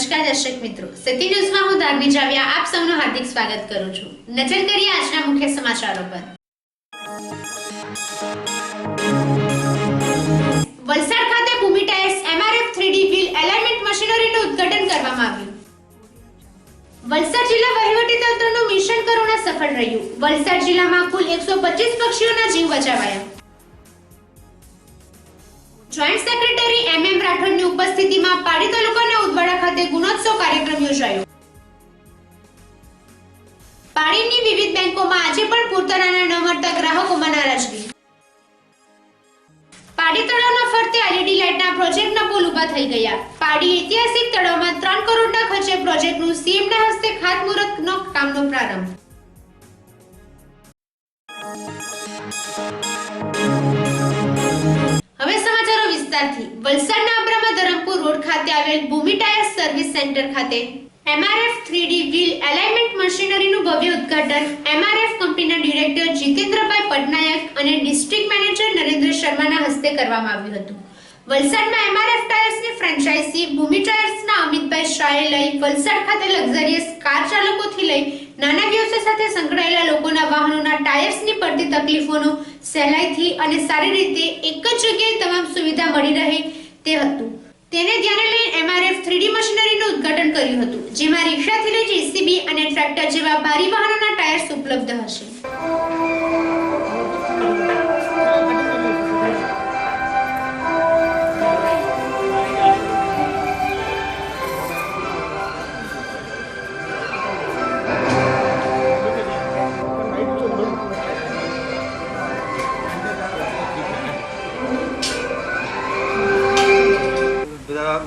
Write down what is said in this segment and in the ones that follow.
નમસ્કાર દર્શક મિત્રો, સતી ન્યૂઝમાં હું ધાર્મી જાવિયા આપ સૌનું હાર્દિક સ્વાગત કરું છું। નજર કરીએ આજના મુખ્ય સમાચારો પર। વલસાડ ખાતે Bhumi tyres MRF 3D wheel alignment મશીનરીનું ઉદ્ઘાટન કરવામાં આવ્યું। વલસાડ જિલ્લા વહીવટી તંત્રનું મિશન કરુણા સફળ રહ્યું। વલસાડ જિલ્લામાં કુલ 125 પક્ષીઓના જીવ બચાવાયા। જોઈન્ટ સેક્રેટરી MM રાઠોડની ઉપસ્થિતિમાં પાડી તાલુકાના ઉદવાડા ખાતે ગુણોત્સવ કાર્યક્રમ યોજાયો। પાડીની વિવિધ બેંકોમાં આજે પણ પૂરતા નાણાં ન મળતા ગ્રાહકોમાં નારાજગી। પાડી તળાવના ફરતે LED લાઇટના પ્રોજેક્ટના પોલ ઊભા થઈ ગયા। પાડી ઐતિહાસિક તળાવમાં 3 કરોડના ખર્ચે પ્રોજેક્ટનું CMના હસ્તે ખાતમુહૂર્તનો કામનો પ્રારંભ। હવે સમાચારો વિસ્તારથી। વલસાડના અબ્રામા ધરમપુર રોડ ખાતે આવેલ ભૂમિ ટાયર્સ સર્વિસ સેન્ટર ખાતે MRF 3D વ્હીલ એલાઇનમેન્ટ મશીનરીનું ભવ્ય ઉદ્ઘાટન MRF કંપનીના ડિરેક્ટર જીતેન્દ્રભાઈ પટનાયક અને ડિસ્ટ્રિક્ટ મેનેજર નરેન્દ્ર શર્માના હસ્તે કરવામાં આવ્યું હતું। વલસાડમાં MRF ટાયર્સની ફ્રેન્ચાઇઝી ભૂમિ ટાયર્સના અમિતભાઈ શાહે લઈ વલસાડ ખાતે લક્ઝરિયસ કાર ચાલકોથી લઈ નાના વ્યવસાય સાથે સંકળાયેલા લોકોના વાહનોના ટાયર્સની પડતી તકલીફોનો સહેલાઈથી અને સારી રીતે એક જ જગ્યાએ તમામ સુવિધા મળી રહે તે હતું। તેને ધ્યાને લઈ MRF 3D મશીનરીનું ઉદ્ઘાટન કર્યું હતું, જેમાં રિક્ષાથી લઈ JCB અને ટ્રેક્ટર જેવા ભારે વાહનોના ટાયર્સ ઉપલબ્ધ હશે।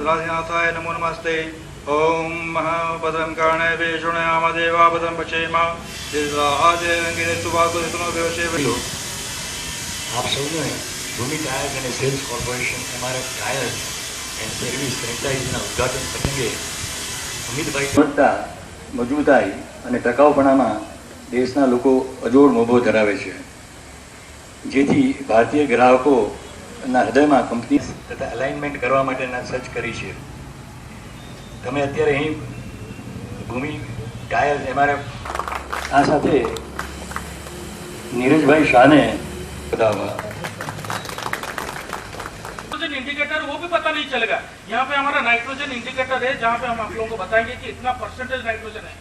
राजनाथाय नमो नमस्ते। ओम महापदं कर्णे वेषुणयाम देवापदं पचेम आप સૌને ભૂમિ ટાયર્સ અને sales corporation MRF tyres and service ફ્રેન્ચાઇઝીના ઉદ્ઘાટન પ્રસંગે અમિતભાઈ ગુણવત્તા, મજબૂતાઈ અને ટકાઉપણામાં દેશના લોકો અજોડ મોભો ધરાવે છે, જેથી ભારતીય ગ્રાહકોના હૃદયમાં કંપની તથા અલાઇનમેન્ટ કરવા માટેના સર્ચ કરી છે। તમે અત્યારે અહીં ભૂમિ ટાયર્સ MRF આ સાથે નીરજભાઈ શાહને बतावा। नाइट्रोजन इंडिकेटर वो भी पता नहीं चलेगा। यहाँ पे हमारा नाइट्रोजन इंडिकेटर है, जहाँ पे हम आप लोगों को बताएंगे कि इतना परसेंटेज नाइट्रोजन है।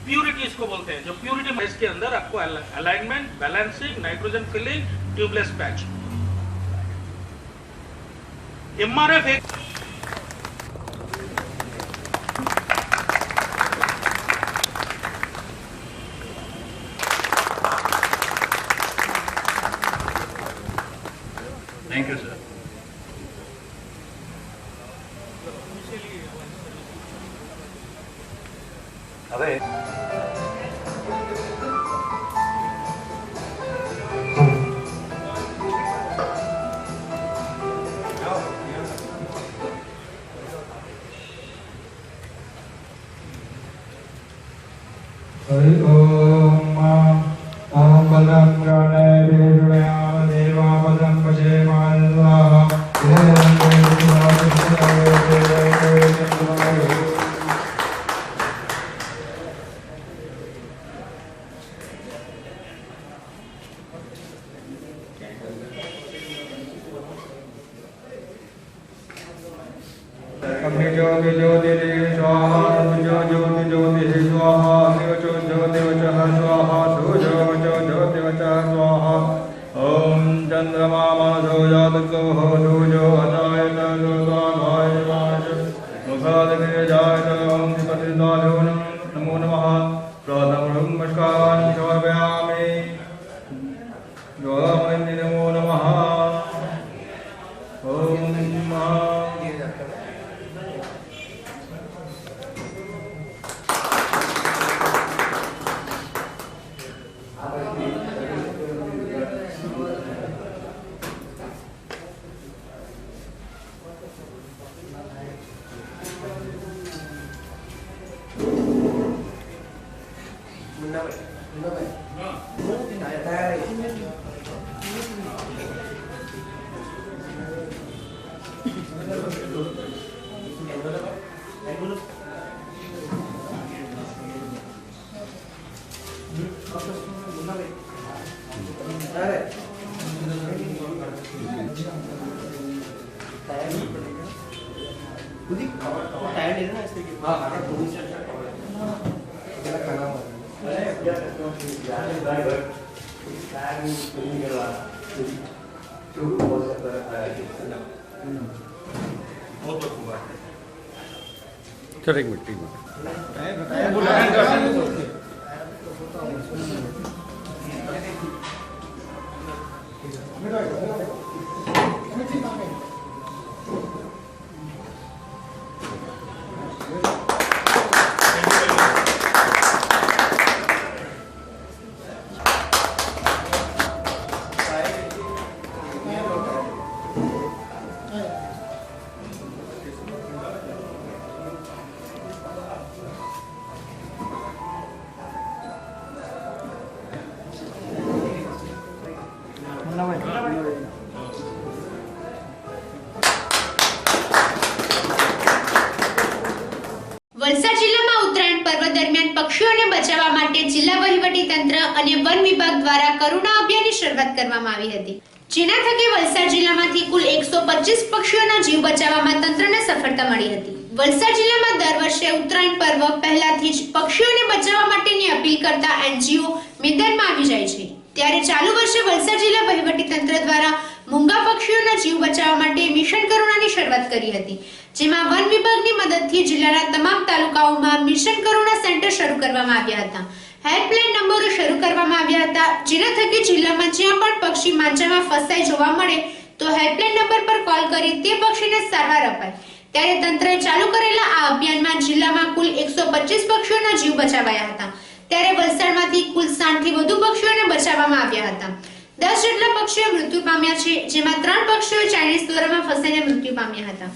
प्यूरिटी इसको बोलते हैं। जो प्यूरिटी में इसके अंदर आपको alignment, balancing, nitrogen filling, tubeless patch. MRF एक थैंक यू सर। હવે हरि ओम ओम बलम गणे वेषुणयाम देवापदं पचेम स्वाहा। अग्नि ज्योति ज्योति स्वाहा, ज्योति ज्योति स्वाहा, ज्योति ज्योति स्वाहा, ज्योति स्वाहा। ओम चंद्रमा मनसो जातको सूर्यो अजायत लोकाय मुखादग्ने जायत। ओम पतितायो नमो नमः। प्रथमं नमस्कारं समर्पयामि। द्वादशं नमो नमः। ओम चल एक मिनट વલસાડ જિલ્લામાં ઉત્તરાયણ પર્વ દરમિયાન પક્ષીઓને બચાવવા માટે જિલ્લા વહીવટીતંત્ર અને વન વિભાગ દ્વારા કરુણા અભિયાનની શરૂઆત કરવામાં આવી હતી, જેના થકી વલસાડ જિલ્લામાંથી કુલ 125 પક્ષીઓના જીવ બચાવવામાં તંત્રને સફળતા મળી હતી. વલસાડ જિલ્લામાં દર વર્ષે ઉત્તરાયણ પર્વ પહેલાથી જ પક્ષીઓને બચાવવા માટેની અપીલ કરતા એનજીઓ મેદાનમાં આવી જાય છે. ત્યારે ચાલુ વર્ષે વલસાડ જિલ્લા વહીવટીતંત્ર દ્વારા મૂંગા પક્ષીઓના જીવ બચાવવા માટે મિશન કરુણાની શરૂઆત કરી હતી, જેમાં વન વિભાગની મદદથી જિલ્લાના તમામ તાલુકાઓમાં મિશન કરુણા સેન્ટર શરૂ કરવામાં આવ્યા હતા. હેલ્પલાઇન નંબરો શરૂ કરવામાં આવ્યા હતા, જેના થકી જિલ્લામાં જ્યાં પણ પક્ષી માંચામાં ફસાઈ જોવા મળે તો હેલ્પલાઇન નંબર પર કોલ કરી તે પક્ષીને સારવાર અપાય. ત્યારે તંત્રએ ચાલુ કરેલા આ અભિયાનમાં જિલ્લામાં કુલ 125 પક્ષીઓના જીવ બચાવાયા હતા. ત્યારે વલસાડમાંથી કુલ 60 થી વધુ પક્ષીઓને બચાવવામાં આવ્યા હતા. 10 જેટલા પક્ષીઓ મૃત્યુ પામ્યા છે, જેમાં 3 પક્ષીઓ ચાઇનીઝ દોરામાં ફસાઈને મૃત્યુ પામ્યા હતા.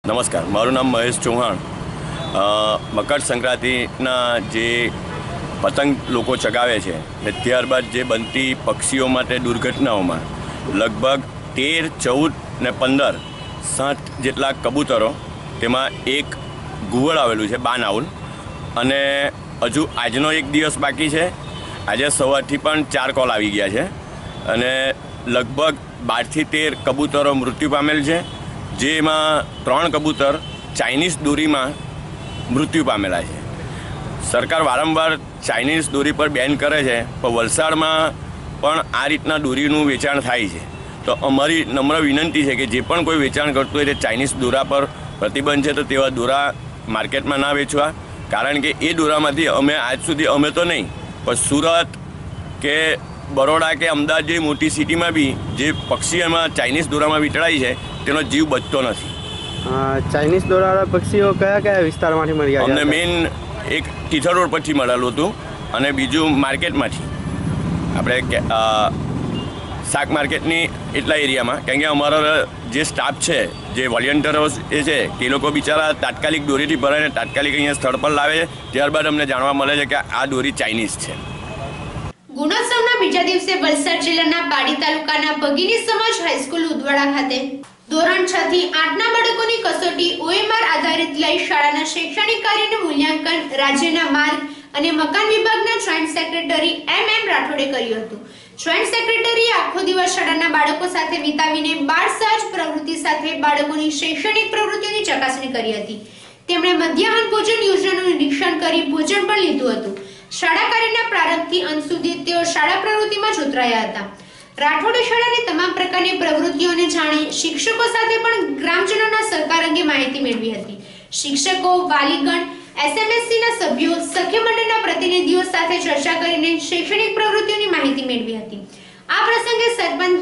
નમસ્કાર, મારું નામ મહેશ ચૌહાણ. મકર સંક્રાંતિના જે પતંગ લોકો ચગાવે છે ને ત્યારબાદ જે બનતી પક્ષીઓ માટે દુર્ઘટનાઓમાં લગભગ 13, 14 ને 15 7 જેટલા કબૂતરો, તેમાં એક ઘુવડ આવેલું છે બાનાઉલ, અને હજુ આજનો એક દિવસ બાકી છે. આજે સવારથી પણ 4 કોલ આવી ગયા છે અને લગભગ 12 થી 13 કબૂતરો મૃત્યુ પામેલ છે, જેમાં 3 કબૂતર ચાઇનીઝ દોરીમાં મૃત્યુ પામેલા છે. સરકાર વારંવાર ચાઇનીઝ દોરી પર બેન કરે છે, પણ વલસાડમાં પણ આ રીતના દોરીનું વેચાણ થાય છે. તો અમારી નમ્ર વિનંતી છે કે જે પણ કોઈ વેચાણ કરતું હોય તે ચાઇનીઝ દોરા પર પ્રતિબંધ છે, તો તેવા દોરા માર્કેટમાં ના વેચવા. કારણ કે એ દોરામાંથી અમે આજ સુધી, અમે તો નહીં પણ સુરત કે બરોડા કે અમદાવાદ જેવી મોટી સિટીમાં બી જે પક્ષી એમાં ચાઇનીઝ દોરામાં વીંટળાય છે તેનો જીવ બચતો નથી. ચાઇનીઝ દોરાવાળા પક્ષીઓ કયા કયા વિસ્તારમાંથી મળી ગયા? અમને મેઇન એક ટીથર રોડ પરથી મળેલું હતું અને બીજું માર્કેટમાંથી, આપણે શાક માર્કેટની એટલા એરિયામાં. કારણ કે અમારો જે સ્ટાફ છે જે વોલેન્ટિયરો એ છે એ લોકો બિચારા તાત્કાલિક દોરીથી ભરાઈને તાત્કાલિક અહીંયા સ્થળ પર લાવે છે. ત્યારબાદ અમને જાણવા મળે છે કે આ દોરી ચાઇનીઝ છે. ગુણોત્સવના બીજા દિવસે વલસાડ જિલ્લાના પાડી તાલુકાના ભગીની સમાજ હાઈસ્કૂલ ઉદવાડા ખાતે ધોરણ 6 થી 8 ના બાળકોની કસોટી OMR આધારિત લઈ શાળાના શૈક્ષણિક કાર્યનું મૂલ્યાંકન રાજ્યના માર્ગ અને મકાન વિભાગના જોઈન્ટ સેક્રેટરી MM રાઠોડે કર્યું હતું. જોઈન્ટ સેક્રેટરીએ આખો દિવસ શાળાના બાળકો સાથે વિતાવીને બાળ સહજ પ્રવૃત્તિ સાથે બાળકોની શૈક્ષણિક પ્રવૃત્તિઓની ચકાસણી કરી હતી. તેમણે મધ્યાહન ભોજન યોજનાનું નિરીક્ષણ કરી ભોજન પણ લીધું હતું. શાળા કાર્યના પ્રારંભથી અંત સુધી તેઓ શાળા પ્રવૃત્તિમાં જોતરાયા હતા. રાઠોડે શાળાની તમામ પ્રકારની પ્રવૃત્તિઓને જાણી શિક્ષકો સાથે પણ ગ્રામજનોના સહકાર અંગે માહિતી મેળવી હતી. શિક્ષકો, વાલીગણ, SMSCના સભ્યો, સખી મંડળના પ્રતિનિધિઓ સાથે ચર્ચા કરીને શૈક્ષણિક પ્રવૃત્તિઓની માહિતી મેળવી હતી. આ પ્રસંગે સરપંચ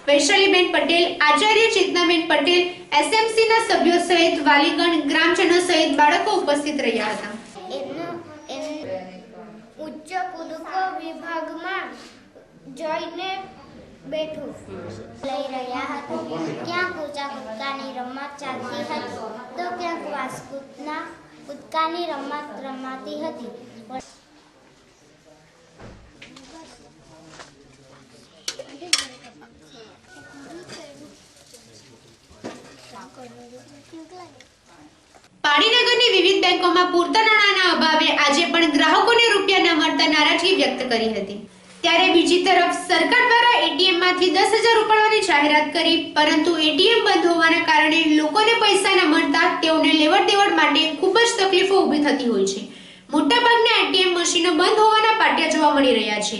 વૈશાલીબેન પટેલ, આચાર્ય ચેતનાબેન પટેલ, SMCના સભ્યો સહિત વાલીગણ, ગ્રામજનો સહિત બાળકો ઉપસ્થિત રહ્યા હતા. ઉચ્ચ કુદકો વિભાગમાં જોઈને બેઠું લઈ રહ્યા હતા. ક્યાંક ઊંચા કૂદકાની રમત ચાલતી હતી તો ક્યાંક વાંસકૂદના કૂદકાની રમત રમાતી હતી. પાણીનગરની વિવિધ બેંકોમાં પૂરતા નાણાંના અભાવે આજે પણ ગ્રાહકોને રૂપિયા ન મળતા નારાજગી વ્યક્ત કરી હતી. ત્યારે બીજી તરફ સરકાર દ્વારા ATM માંથી 10,000 ઉપાડવાની જાહેરાત કરી, પરંતુ ATM બંધ હોવાના કારણે લોકોને પૈસા ન મળતા તેઓને લેવડ દેવડ માટે ખૂબ જ તકલીફો ઊભી થતી હોય છે. મોટાભાગના ATM મશીનો બંધ હોવાના પાટિયા જોવા મળી રહ્યા છે.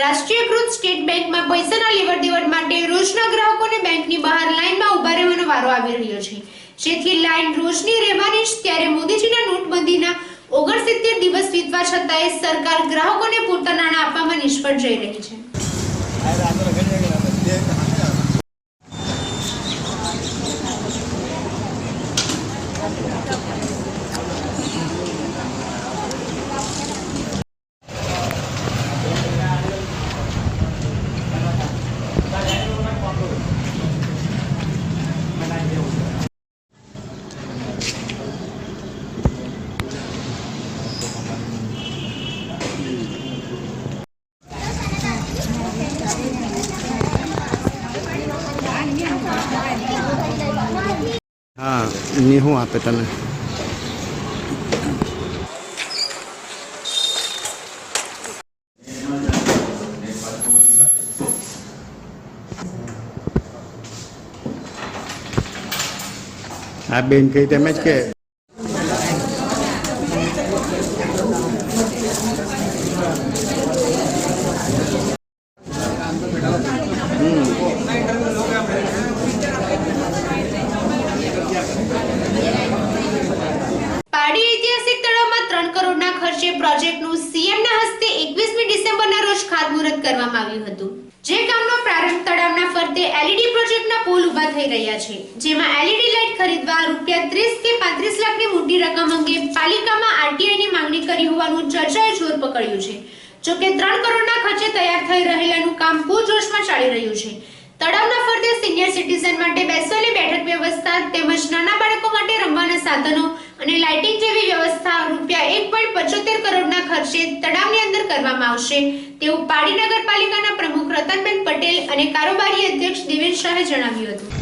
રાષ્ટ્રીયકૃત સ્ટેટ બેંકમાં પૈસાના લેવડ દેવડ માટે રોજના ગ્રાહકોને બેંકની બહાર લાઇનમાં ઊભા રહેવાનો વારો આવી રહ્યો છે, જેથી લાઇન રોજની રહેવાની જ. ત્યારે મોદીજીના નોટબંધીના 69 દિવસ વીતવા છતાંય સરકાર ગ્રાહકોને પૂરતા નાણાં આપવામાં નિષ્ફળ જઈ રહી છે. હા ની શું આપે તને? આ બેન કહી તેમ જ કે પાડી ઐતિહાસિક તળાવમાં 3 કરોડના ખર્ચે પ્રોજેક્ટનું CMના હસ્તે 21મી ડિસેમ્બરના રોજ ખાતમુહૂર્ત કરવામાં આવ્યું હતું. જે કામનો પ્રારંભ તળાવના ફરતે LED પ્રોજેક્ટના પોલ ઊભા થઈ રહ્યા છે, જેમાં LED લાઇટ ખરીદવા રૂપિયા 30 કે 35 લાખની મોટી રકમ અંગે પાલિકામાં RTIની માંગણી કરી હોવાનું ચર્ચાએ જોર પકડ્યું છે. જોકે 3 કરોડના ખર્ચે તૈયાર થઈ રહેલાનું કામ પૂરજોશમાં ચાલી રહ્યું છે. તળાવના ફરતે સિનિયર સિટીઝન માટે બેસવાની બેઠક વ્યવસ્થા તેમજ નાના બાળકો માટે રમવાના સાધનો અને લાઇટિંગ જેવી વ્યવસ્થા રૂપિયા 1.75 કરોડના ખર્ચે તળાવની અંદર કરવામાં આવશે તેવું પાડી નગરપાલિકાના પ્રમુખ રતનબેન પટેલ અને કારોબારી અધ્યક્ષ દેવેન શાહે જણાવ્યું હતું.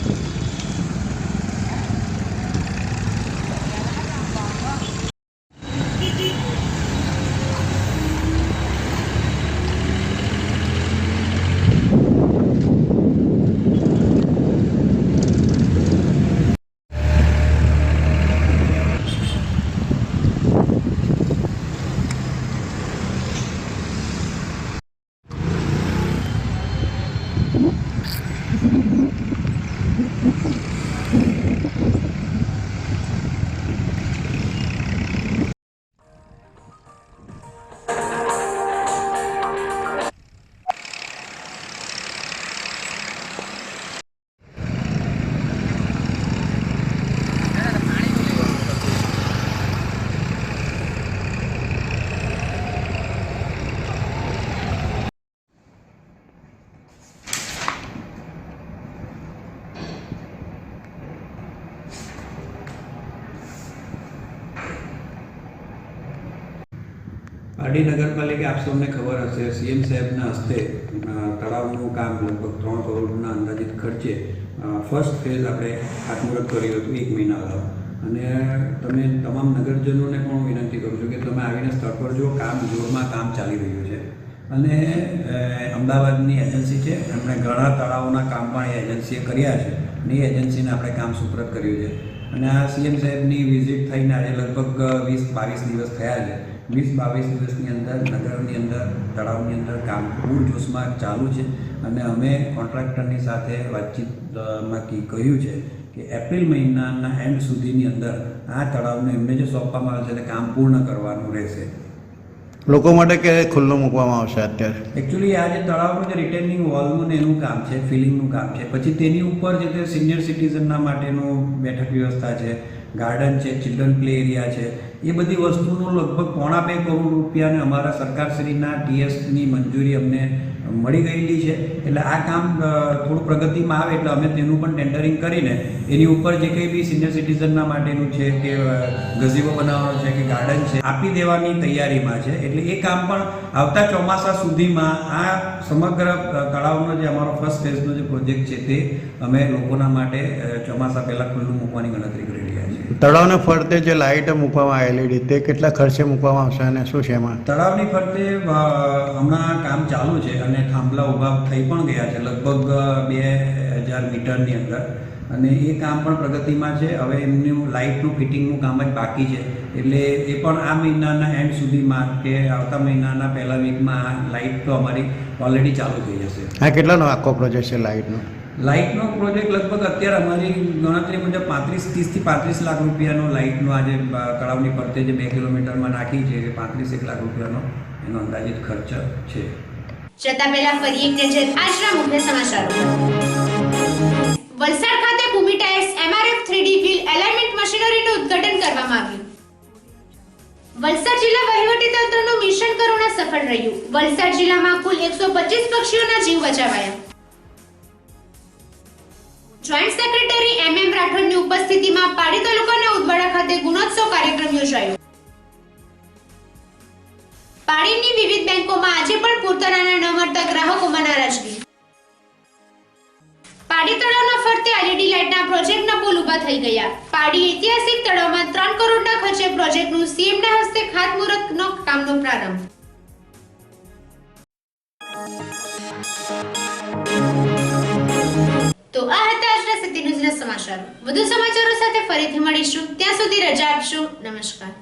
પારડી નગરપાલિકા આપ સૌને ખબર હશે, સીએમ સાહેબના હસ્તે તળાવનું કામ લગભગ 3 કરોડના અંદાજિત ખર્ચે ફર્સ્ટ ફેઝ આપણે ખાતમુહૂર્ત કર્યું હતું 1 મહિના અગાઉ. અને તમે તમામ નગરજનોને પણ હું વિનંતી કરું છું કે તમે આવીને સ્થળ પર જો કામ જોરમાં કામ ચાલી રહ્યું છે. અને અમદાવાદની એજન્સી છે, એમણે ઘણા તળાવોના કામ પણ એ એજન્સીએ કર્યા છે અને એ એજન્સીને આપણે કામ સુપ્રત કર્યું છે. અને આ સીએમ સાહેબની વિઝિટ થઈને આજે લગભગ 20-22 દિવસ થયા છે. 20-22 દિવસની અંદર નગરની અંદર તળાવની અંદર કામ પૂરજોશમાં ચાલુ છે. અને અમે કોન્ટ્રાક્ટરની સાથે વાતચીતમાં કહ્યું છે કે એપ્રિલ મહિનાના એન્ડ સુધીની અંદર આ તળાવને એમને જે સોંપવામાં આવે છે તે કામ પૂર્ણ કરવાનું રહેશે. લોકો માટે કે ખુલ્લું મૂકવામાં આવશે અત્યારે? એકચ્યુઅલી આ જે તળાવનું જે રિટેનિંગ વોલનું ને એનું કામ છે, ફિલિંગનું કામ છે. પછી તેની ઉપર જે તે સિનિયર સિટીઝનના માટેનું બેઠક વ્યવસ્થા છે, ગાર્ડન છે, ચિલ્ડ્રન પ્લે એરિયા છે, એ બધી વસ્તુનું લગભગ 2.5 કરોડ રૂપિયાને અમારા સરકારશ્રીના ટીએસની મંજૂરી અમને મળી ગયેલી છે. એટલે આ કામ થોડું પ્રગતિમાં આવે એટલે અમે તેનું પણ ટેન્ડરિંગ કરીને એની ઉપર જે કંઈ બી સિનિયર સિટીઝનના માટેનું છે કે ગઝીબો બનાવવાનો છે કે ગાર્ડન છે આપી દેવાની તૈયારીમાં છે. એટલે એ કામ પણ આવતા ચોમાસા સુધીમાં આ સમગ્ર તળાવનો જે અમારો ફર્સ્ટ ફેઝનો જે પ્રોજેક્ટ છે તે અમે લોકોના માટે ચોમાસા પહેલાં ખુલ્લું મૂકવાની ગણતરી કરી રહ્યા છીએ. તળાવને ફરતે જે લાઇટો મૂકવામાં આવેલી તે કેટલા ખર્ચે મૂકવામાં આવશે અને શું છે એમાં? તળાવની ફરતે હમણાં કામ ચાલુ છે અને થાંભલા ઊભા થઈ પણ ગયા છે લગભગ 2000 મીટરની અંદર. અને એ કામ પણ પ્રગતિમાં છે. હવે એમનું લાઇટનું ફિટિંગનું કામ જ બાકી છે. એટલે એ પણ આ મહિનાના એન્ડ સુધીમાં કે આવતા મહિનાના પહેલા વીકમાં આ લાઇટ તો અમારી ઓલરેડી ચાલુ થઈ જશે. આ કેટલાનો આખો પ્રોજેક્ટ છે લાઇટનો? લાઇટનો પ્રોજેક્ટ લગભગ અત્યારે અમારી ગણતરી મુજબ 30-થી 35 લાખ રૂપિયાનો લાઇટનો આજે તળાવની ફરતે જે 2 કિલોમીટરમાં નાખી છે એ 35 લાખ રૂપિયાનો એનો અંદાજિત ખર્ચ છે. જતા પહેલા ફરી એક નજર આજના મુખ્ય સમાચારો પર. વલસાડ ખાતે Bhumi tyres MRF 3D wheel alignment મશીનરીનું ઉદ્ઘાટન કરવામાં આવ્યું. વલસાડ જિલ્લા વહીવટી તંત્રનું મિશન કરુણા સફળ રહ્યું. વલસાડ જિલ્લામાં કુલ 125 પક્ષીઓના જીવ બચાવાયા. જોઈન્ટ સેક્રેટરી MM રાઠોડની ઉપસ્થિતિમાં પાડી તાલુકાના ઉદવાડા ખાતે ગુણોત્સવ કાર્યક્રમ યોજાયો. પાડીની વિવિધ બેંકોમાં આજે પણ પૂરતા નાણાં ન મળતા ગ્રાહકોમાં નારાજગી. પાડી તળાવના ફરતે LED લાઇટના પ્રોજેક્ટના પોલ ઊભા થઈ ગયા. પાડી ઐતિહાસિક તળાવમાં 3 કરોડના ખર્ચે પ્રોજેક્ટનું સીએમના હસ્તે ખાતમુહૂર્તનો કામનો પ્રારંભ. તો આ હતા આજના સિટી ન્યૂઝના સમાચારો. વધુ સમાચારો સાથે ફરીથી મળીશું. ત્યાં સુધી રજા આપશો. નમસ્કાર.